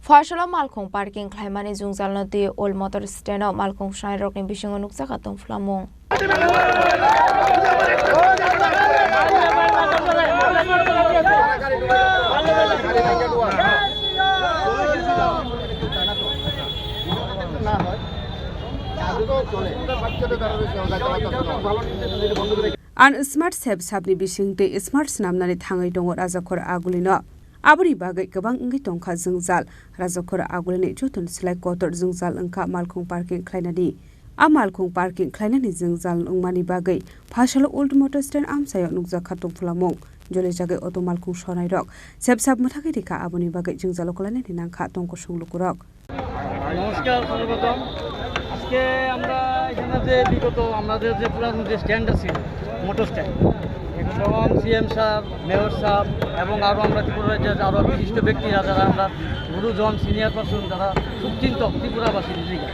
Fashala Malkong parking Klaimani Zungzal Nadi Old Motor Stand up Malkong Shine Rock in Bishing on Uxakaton Flamong. An smart sab sabni bishing de smart snamnani thangai dong Razakor Agulino. Abri bagai gabang ngi tongkha zungzal Razakor Agulini jotun selai kotor zungzal engka Malkong parking klainadi. A Malkong parking klainani zungzal ungmani bagai Fashala Old Motor Stand amsayo nukza khatung flamong. Jole jagai auto Malkong shonai rok. Sab sab muthaki dika abuni bagai zungzal okolani dinangkha tongko shunglukurok. নমস্কার স্বাগতম আজকে আমরা এখানে যে বিগত আমাদের যে পুরানো যে স্ট্যান্ড আছে মোটর স্ট্যান্ড এখন সিএম সাহেব মেয়র সাহেব এবং আরও আমরা ত্রিপুরা যে আরও বিশিষ্ট ব্যক্তিরা যারা আমরা গুরুজন সিনিয়র পার্সন যারা শুভচিন্তক ত্রিপুরাবাসী নিজেকে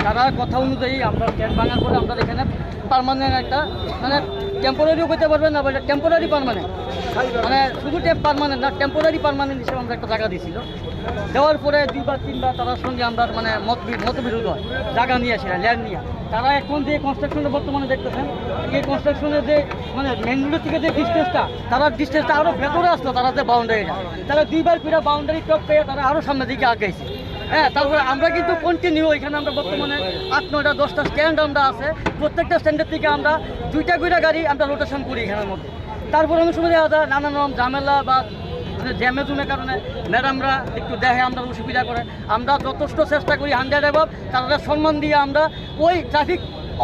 তারা কথা অনুযায়ী আমরা স্ট্যান্ড ভাঙার পরে আমরা এখানে পার্মানেন্ট একটা মানে টেম্পোরারিও করতে পারবেন না টেম্পোরারি পার্মানেন্ট মানে শুধু পার্মানেন্ট না টেম্পোরারি পার্মানেন্ট হিসেবে আমরা একটা জায়গা দিয়েছিল দেওয়ার পরে দুইবার তিনবার তার সঙ্গে আমরা মানে মতবিরোধ হয় জায়গা নিয়ে আসে ল্যান্ড নিয়ে তারা এখন যে কনস্ট্রাকশনে বর্তমানে দেখতেছেন এই কনস্ট্রাকশনের যে মানে মেন রোড থেকে যে ডিস্টেন্সটা তারা ডিস্টেন্সটা আরও ভেতরে আসলো তারা যে বাউন্ডারিটা তারা দুইবার ফিরে বাউন্ডারি টপ পেয়ে তারা আরও সামনের দিকে আগাইছে হ্যাঁ তারপরে আমরা কিন্তু কন্টিনিউ এখানে আমরা বর্তমানে 8-9টা 10টা স্ট্যান্ড আমরা আছে প্রত্যেকটা স্ট্যান্ডের থেকে আমরা 2টা গাড়ি আমরা রোটেশন করি এখানের মধ্যে তারপরে অনেক সময় দেখা যায় নানান রকম ঝামেলা বা জ্যামেজুমের কারণে ম্যাডামরা একটু দেখে আমরা অসুবিধা করে আমরা যথেষ্ট চেষ্টা করি 100 অ্যাবাভ তাদের সম্মান দিয়ে আমরা ওই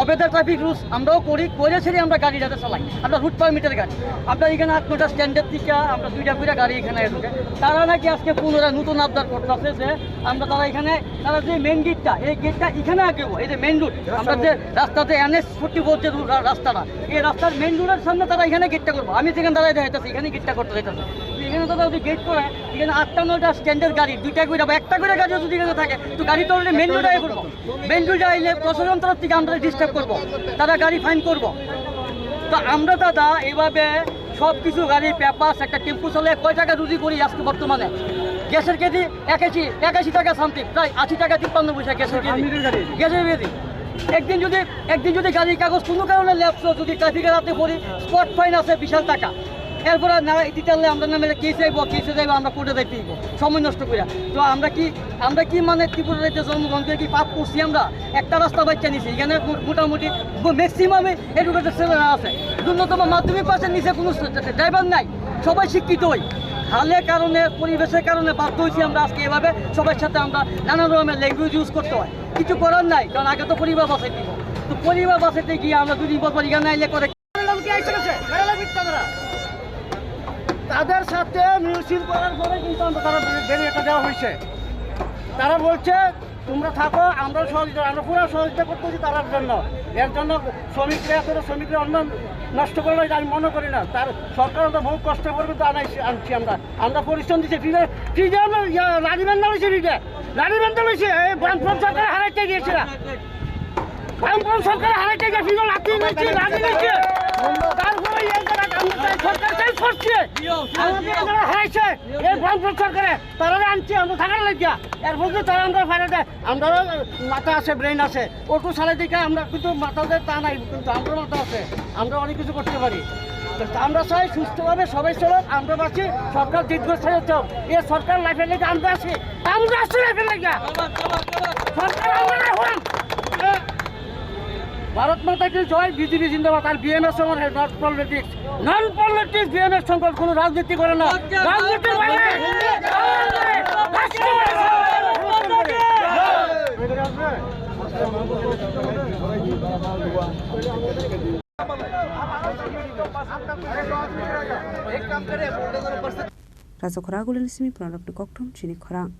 অবেদা ট্রাফিক রুলস আমরাও করে ছেড়ে আমরা গাড়ি যাতে চালাই আমরা রুট পারমিটের গাড়ি আমরা এখানে 8-9টা স্ট্যান্ডের থেকে আমরা 2টা গাড়ি এখানে ঢুকে তারা নাকি আজকে পুনরায় নতুন আবদার করতেছে যে আমরা তারা যে মেন গেটটা এই গেটটা এখানে আগে এই যে মেন রুট আমরা যে রাস্তাতে NH 44 যে রাস্তাটা এই রাস্তার মেন রুটের সামনে তারা এখানে গেটটা করবো আমি যেখানে দাঁড়াই দেখাইতেছি এখানে গেটটা করতে চাইতেছি এখানে তারা যদি গেট করে এখানে 8-9টা স্ট্যান্ডের গাড়ি 2টা বা একটা গাড়ি যদি এখানে থাকে তো গাড়ি তো মেন রুটে করবো মেন রুটে আইলে প্রশাসন তরফ থেকে আমরা ডিস্টার্ব করবো তারা গাড়ি ফাইন করবো তো আমরা দাদা এইভাবে সব কিছু গাড়ি পেপার একটা টেম্পু চলে কয় টাকা রুজি করি আজকে বর্তমানে গ্যাসের কেজি 81 টাকা সামথিং প্রায় 80 টাকা 53 পয়সা গ্যাসের কেজি একদিন যদি গাড়ির কাগজ কোনো কারণে ল্যাপস যদি ট্রাফিকের হাতে পড়ি স্পট ফাইন আছে বিশাল টাকা এরপরে না দিতে আমরা নামে কেসে যাইব আমরা কোর্টে যাইতে দিব সময় নষ্ট করে তো আমরা কি মানে ত্রিপুরা রাজ্যে জন্মগ্রহণ করে কি পাপ করছি আমরা একটা রাস্তা বাচ্চা নিছি এখানে মোটামুটি ম্যাক্সিমামে এডুকেটেড ছেলেরা আছে ন্যূনতম মাধ্যমিক পাশের নিচে কোনো ড্রাইভার নাই সবাই শিক্ষিত হই হালের কারণে পরিবেশের কারণে বাধ্য হয়েছি আমরা আজকে এভাবে সবার সাথে আমরা নানান রকমের ল্যাঙ্গুয়েজ ইউজ করতে হয় কিছু করার নাই কারণ আগে তো পরিবার বাঁচাইতে দিব তো পরিবার বাঁচাইতে গিয়ে আমরা 2 দিন পর এখানে আইলে করে তাদের সাথে মিছিল করার পরে কিন্তু তারা বেরিয়ে দেওয়া হয়েছে তারা বলছে তোমরা থাকো আমরা পুরো সহযোগিতা করতেছি তার জন্য এর জন্য শ্রমিকরা অন্য নষ্ট করলে আমি মনে করি না তার সরকার তো বহু কষ্ট করে কিন্তু আনছি আমরা পরিশ্রম দিচ্ছি ফ্রিজে লাড়ি বান্ধা হয়েছে লাড়ি বান্ধা হয়েছে এই বামফ্রন্ট সরকার হারাইতে গিয়েছিল বামফ্রন্ট সরকার হারাইতে গিয়ে ফ্রিজে লাঠি নিচ্ছে লাঠি নিচ্ছে তারপরে সরকার চেঞ্জ করছে আমাদের হারাইছে এই বামফ্রন্ট সরকারে তারা আনছে আমরা থাকার লাগিয়া এর মধ্যে তারা আমরা ফাইলে দেয় আমরাও মাথা আছে ব্রেন আছে ওটু সালে দিকে আমরা কিন্তু মাথাতে তা নাই কিন্তু আমরা মাথা আছে আমরা অনেক কিছু করতে পারি আমরা চাই সুস্থভাবে সবাই চলুক আমরা বাঁচি সরকার দীর্ঘস্থায়ী হতে হবে এই সরকার লাইফের লেগে আমরা আছি লাইফের লেগে সরকার আমরা ভারত মাতা কি জয় বিজেপি জিন্দাবাদ আর বিএমএস সঙ্গে নন পলিটিক্স বিএমএস সঙ্গে কোনো রাজনীতি করে না রাজনীতি Razakor Agulini simi product koktum chini khorang